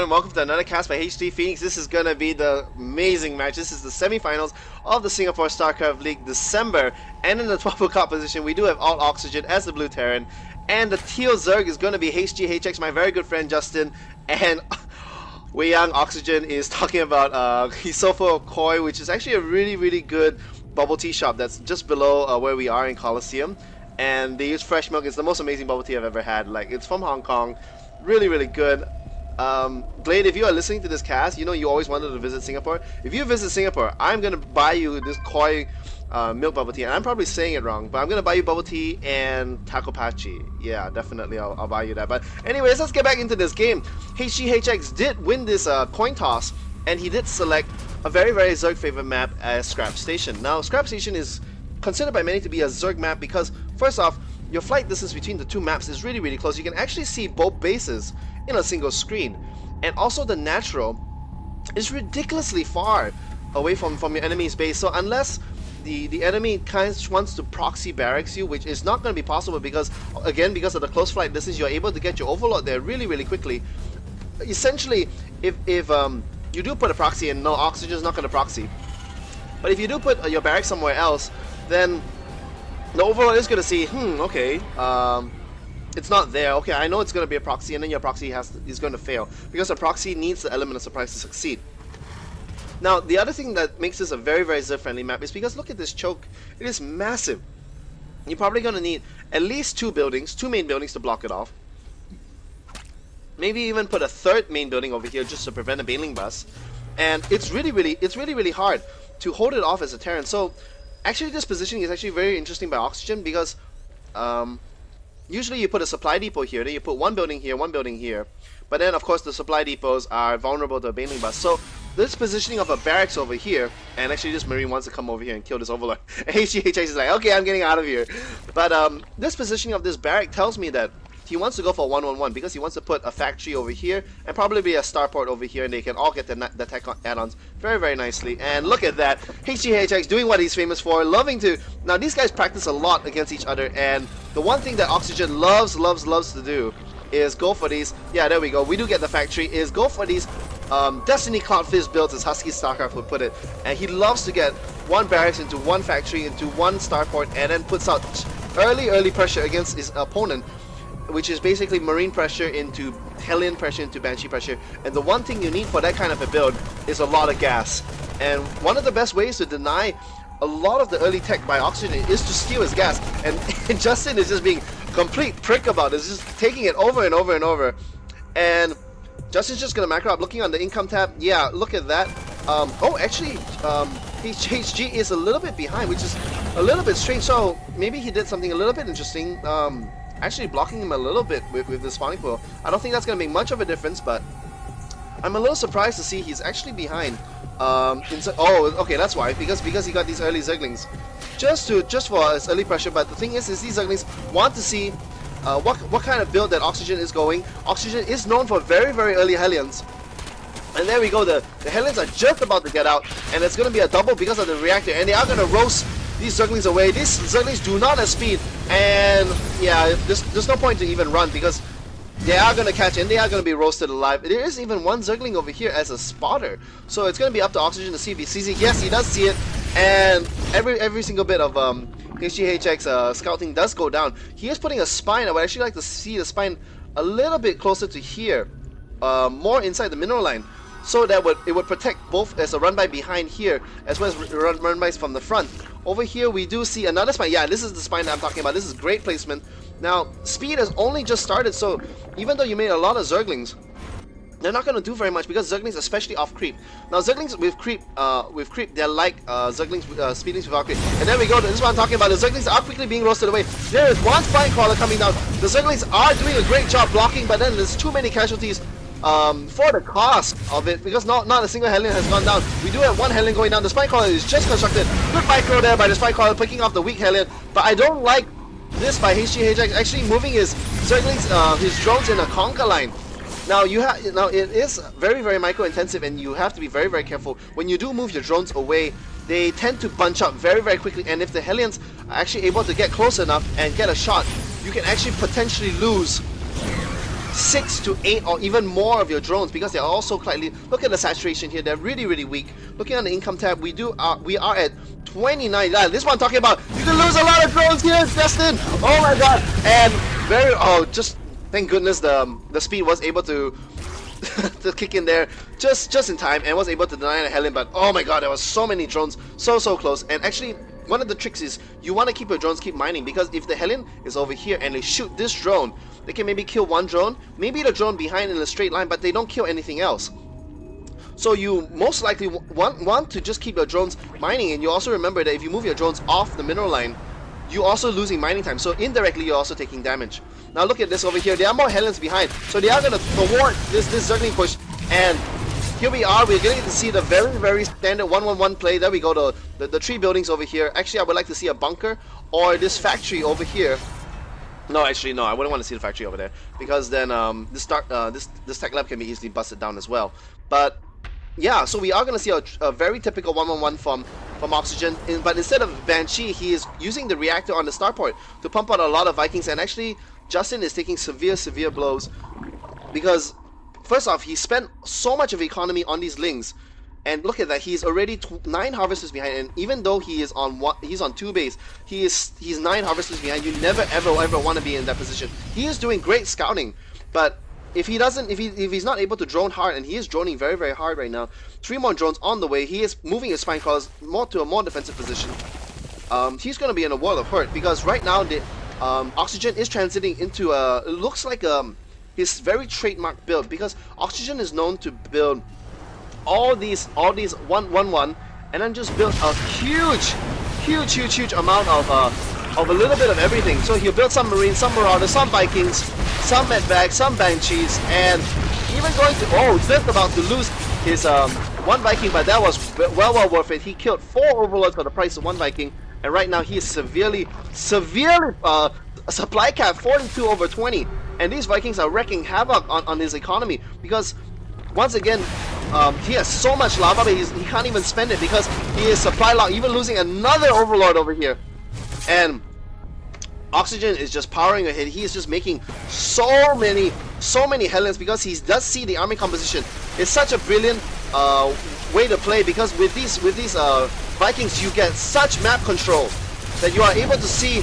everyone, and welcome to another cast by HD Phoenix. This is gonna be the amazing match. This is the semi-finals of the Singapore StarCraft League December, and in the 12 cup position we do have aLtOxygeN as the blue Terran, and the teal Zerg is gonna be HGHx, my very good friend Justin, and Wei Yang Oxygen is talking about he's so full of koi, which is actually a really good bubble tea shop that's just below where we are in Coliseum, and they use fresh milk. It's the most amazing bubble tea I've ever had. Like, it's from Hong Kong, really good. Glade, if you are listening to this cast, you know you always wanted to visit Singapore. If you visit Singapore, I'm gonna buy you this koi milk bubble tea, and I'm probably saying it wrong, but I'm gonna buy you bubble tea and takopachi. Yeah, definitely, I'll buy you that. But anyways, let's get back into this game. HGHx did win this coin toss, and he did select a very Zerg favorite map as Scrap Station. Now, Scrap Station is considered by many to be a Zerg map because, first off, your flight distance between the two maps is really close. You can actually see both bases in a single screen, and also the natural is ridiculously far away from your enemy's base. So unless the enemy kind of wants to proxy barracks you, which is not going to be possible because, again, because of the close flight distance, you're able to get your overlord there really quickly. Essentially, if you do put a proxy in, no, Oxygen is not going to proxy, but if you do put your barracks somewhere else, then the overlord is going to see, okay, it's not there. Okay, I know it's going to be a proxy, and then your proxy is going to fail because a proxy needs the element of surprise to succeed. Now, the other thing that makes this a very Zerg-friendly map is because look at this choke. It is massive. You're probably going to need at least two main buildings to block it off. Maybe even put a third main building over here just to prevent a bailing bus. And it's really hard to hold it off as a Terran. So, actually, this positioning is actually very interesting by Oxygen because usually you put a supply depot here, then you put one building here, but then of course the supply depots are vulnerable to a bailing bus. So this positioning of a barracks over here, and actually this Marine wants to come over here and kill this overlord. HGHx is like, okay, I'm getting out of here. But this positioning of this barrack tells me that he wants to go for 1-1-1 because he wants to put a factory over here and probably be a starport over here, and they can all get the tech add-ons very nicely. And look at that, HGHx doing what he's famous for, loving to. Now these guys practice a lot against each other, and the one thing that Oxygen loves to do is go for these. Yeah, there we go. We do get the factory. Is go for these Destiny Cloudfish builds, as Husky StarCraft would put it, and he loves to get one barracks into one factory into one starport, and then puts out early pressure against his opponent, which is basically Marine pressure into Hellion pressure into Banshee pressure. And the one thing you need for that kind of a build is a lot of gas. And one of the best ways to deny a lot of the early tech by Oxygen is to steal his gas. And Justin is just being complete prick about it. He's just taking it over and over. And Justin's just gonna macro up. Looking on the income tab, yeah, look at that. Oh, actually, HG is a little bit behind, which is a little bit strange. So maybe he did something a little bit interesting. Actually blocking him a little bit with the spawning pool. I don't think that's going to make much of a difference, but I'm a little surprised to see he's actually behind. Oh, okay, that's why, because he got these early Zerglings just for his early pressure. But the thing is these Zerglings want to see what kind of build that Oxygen is going. Oxygen is known for very early Hellions. And there we go, the Hellions are just about to get out, and it's going to be a double because of the reactor, and they are going to roast these Zerglings away. These Zerglings do not have speed, and yeah, there's no point to even run because they are going to catch and they are going to be roasted alive. There is even one Zergling over here as a spotter, so it's going to be up to Oxygen to see if he sees it. Yes, he does see it, and every single bit of HGHx scouting does go down. He is putting a spine. I would actually like to see the spine a little bit closer to here, more inside the mineral line, so that it would protect both as a run-by behind here as well as run-bys from the front. Over here we do see another spine. Yeah, this is the spine that I'm talking about. This is great placement. Now, speed has only just started, so even though you made a lot of Zerglings, they're not going to do very much because Zerglings, especially off creep. Now, Zerglings with creep, they're like Zerglings speedlings without creep. And there we go. This is what I'm talking about. The Zerglings are quickly being roasted away. There is one spine crawler coming down. The Zerglings are doing a great job blocking, but then there's too many casualties for the cost of it, because not a single Hellion has gone down. We do have one Hellion going down. The spine crawler is just constructed. Good micro there by the spine crawler, picking off the weak Hellion. But I don't like this by HGHx actually moving his Zerglings, his drones in a conquer line. Now it is very micro intensive, and you have to be very careful when you do move your drones away. They tend to bunch up very quickly, and if the Hellions are actually able to get close enough and get a shot, you can actually potentially lose 6 to 8 or even more of your drones, because they're also slightly, look at the saturation here, they're really weak. Looking on the income tab, we are at 29. This is what I'm talking about. You can lose a lot of drones here, Justin. Oh my god. And just thank goodness the speed was able to to kick in there just in time and was able to deny the Hellion. But oh my god, there was so many drones, so close. And actually, one of the tricks is you want to keep your drones keep mining, because if the Hellion is over here and they shoot this drone, they can maybe kill one drone, maybe the drone behind in a straight line, but they don't kill anything else. So you most likely want to just keep your drones mining, and you also remember that if you move your drones off the mineral line, you're also losing mining time, so indirectly you're also taking damage. Now look at this over here, there are more Hellions behind, so they are going to thwart this Zergling push, and here we are, we're getting to see the very standard 1-1-1 play. There we go, the 3 buildings over here. Actually, I would like to see a bunker or this factory over here. No, actually no, I wouldn't want to see the factory over there, because then this tech lab can be easily busted down as well. But yeah, so we are going to see a very typical 1-1-1 from aLtOxygeN, but instead of Banshee, he is using the reactor on the starport to pump out a lot of Vikings, and actually Justin is taking severe blows, because first off, he spent so much of economy on these lings, and look at that, he's already 9 harvesters behind, and even though he is on he's on 2 base, he's 9 harvesters behind. You never ever want to be in that position. He is doing great scouting, but if he's not able to drone hard, and he is droning very hard right now, 3 more drones on the way. He is moving his spine crawlers to a more defensive position. He's going to be in a world of hurt, because right now the aLtOxygeN is transiting into it looks like his very trademark build, because aLtOxygeN is known to build all these 1-1-1 and then just build a huge amount of a little bit of everything. So he'll build some Marines, some Marauders, some Vikings, some Medvacs, some Banshees, and even going to just about to lose his 1 Viking, but that was well worth it. He killed 4 Overlords for the price of 1 Viking, and right now he is severely supply cap 42/20, and these Vikings are wreaking havoc on his economy, because once again he has so much lava, but he can't even spend it because he is supply locked, even losing another Overlord over here. And aLtOxygeN is just powering ahead. He is just making so many Hellions, because he does see the army composition. It's such a brilliant way to play, because with these Vikings you get such map control that you are able to see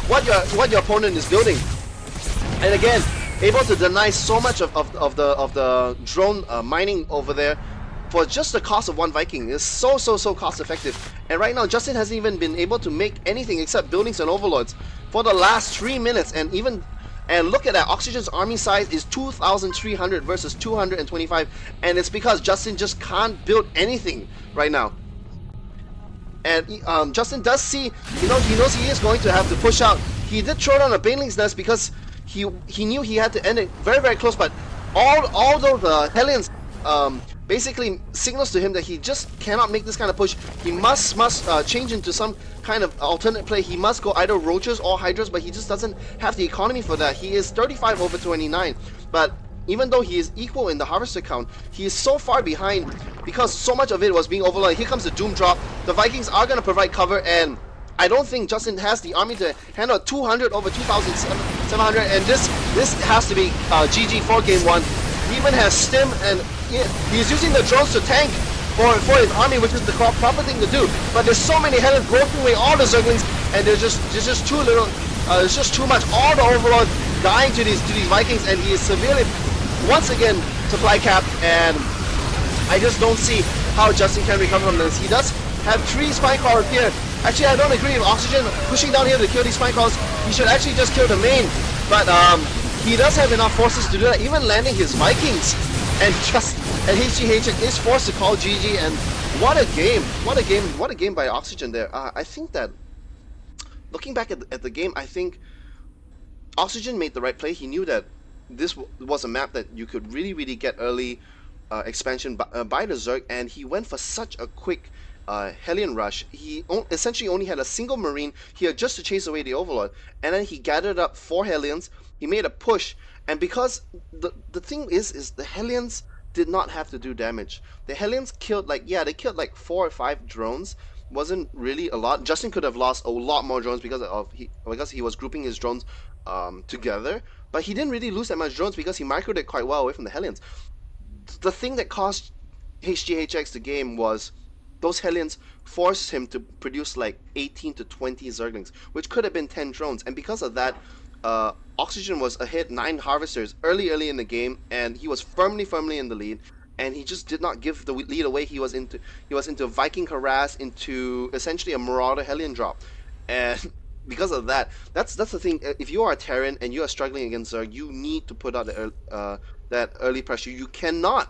what your opponent is building, and again able to deny so much of the drone mining over there for just the cost of 1 Viking. It's so cost effective. And right now Justin hasn't even been able to make anything except buildings and Overlords for the last 3 minutes, and look at that, aLtOxygeN's army size is 2,300 versus 225, and it's because Justin just can't build anything right now. And Justin does see, he knows he is going to have to push out. He did throw down a Baneling's Nest because he knew he had to end it very close, but all those Hellions basically signals to him that he just cannot make this kind of push. He must change into some kind of alternate play. He must go either Roaches or Hydras, but he just doesn't have the economy for that. He is 35/29, but even though he is equal in the harvester count, he is so far behind because so much of it was being overloaded. Here comes the Doom Drop. The Vikings are going to provide cover, and I don't think Justin has the army to handle 200 over 2,700, and this has to be GG for game 1. He even has Stim, and he's using the drones to tank for his army, which is the proper thing to do. But there's so many Hellions broken away all the Zerglings, and there's just too little. It's just too much. All the Overlords dying to these Vikings, and he is severely once again supply capped, and I just don't see how Justin can recover from this. He does have 3 spine crawlers here. Actually, I don't agree with aLtOxygeN pushing down here to kill these spine crawlers. He should actually just kill the main, but he does have enough forces to do that, even landing his Vikings, and HGHx is forced to call GG. And what a game by aLtOxygeN there. I think that looking back at the game, I think aLtOxygeN made the right play. He knew that this was a map that you could really get early expansion by the Zerg, and he went for such a quick Hellion rush. He essentially only had a single Marine here just to chase away the Overlord, and then he gathered up 4 Hellions. He made a push, and because the thing is the Hellions did not have to do damage. The Hellions killed like 4 or 5 drones, wasn't really a lot. Justin could have lost a lot more drones because he was grouping his drones together, but he didn't really lose that much drones because he microed it quite well away from the Hellions. The thing that caused HGHx the game was those Hellions forced him to produce like 18 to 20 Zerglings, which could have been 10 drones, and because of that, Oxygen was a hit 9 harvesters early in the game, and he was firmly in the lead, and he just did not give the lead away. He was into Viking harass, into essentially a Marauder Hellion drop, and because of that, that's the thing. If you are a Terran and you are struggling against Zerg, you need to put out that early pressure. You cannot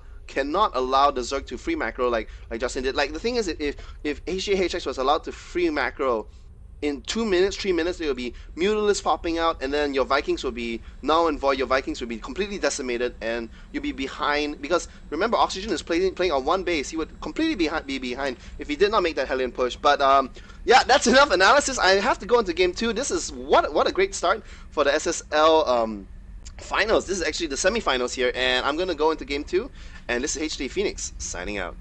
allow the Zerg to free macro like Justin did. Like the thing is, if HGHx was allowed to free macro in 2 minutes, 3 minutes, there will be Mutalings popping out, and then your Vikings will be null and void. Your Vikings will be completely decimated, and you'll be behind. Because remember, Oxygen is playing on one base. He would completely be behind if he did not make that Hellion push. But yeah, that's enough analysis. I have to go into game 2. This is what a great start for the SSL finals. This is actually the semifinals here, and I'm gonna go into game 2. And this is HD Phoenix signing out.